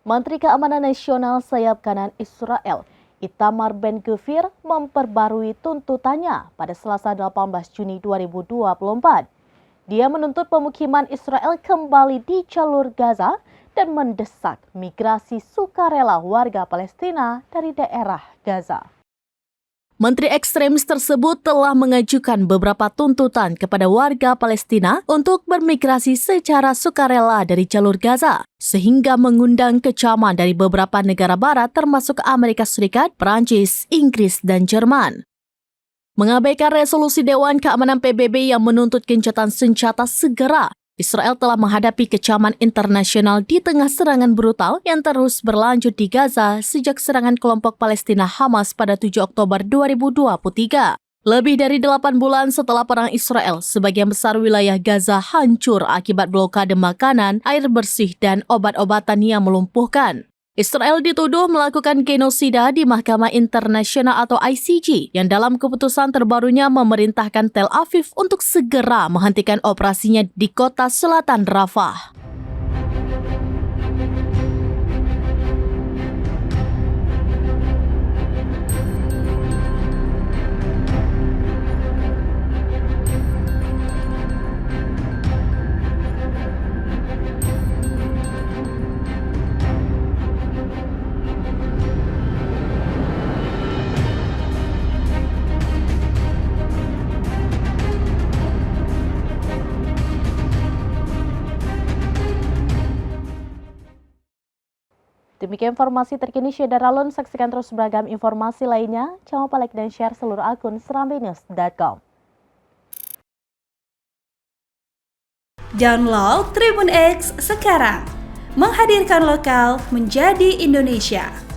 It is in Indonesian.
Menteri Keamanan Nasional sayap kanan Israel, Itamar Ben-Gvir, memperbarui tuntutannya pada Selasa 18 Juni 2024. Dia menuntut pemukiman Israel kembali di jalur Gaza dan mendesak migrasi sukarela warga Palestina dari daerah Gaza. Menteri ekstremis tersebut telah mengajukan beberapa tuntutan kepada warga Palestina untuk bermigrasi secara sukarela dari jalur Gaza, sehingga mengundang kecaman dari beberapa negara barat termasuk Amerika Serikat, Perancis, Inggris, dan Jerman. Mengabaikan resolusi Dewan Keamanan PBB yang menuntut gencatan senjata segera, Israel telah menghadapi kecaman internasional di tengah serangan brutal yang terus berlanjut di Gaza sejak serangan kelompok Palestina Hamas pada 7 Oktober 2023. Lebih dari 8 bulan setelah perang Israel, sebagian besar wilayah Gaza hancur akibat blokade makanan, air bersih, dan obat-obatan yang melumpuhkan. Israel dituduh melakukan genosida di Mahkamah Internasional atau ICJ yang dalam keputusan terbarunya memerintahkan Tel Aviv untuk segera menghentikan operasinya di kota selatan Rafah. Demikian informasi terkini Syederalun, saksikan terus beragam informasi lainnya. Jangan lupa like dan share seluruh akun serambinews.com. Download Tribun X sekarang, menghadirkan lokal menjadi Indonesia.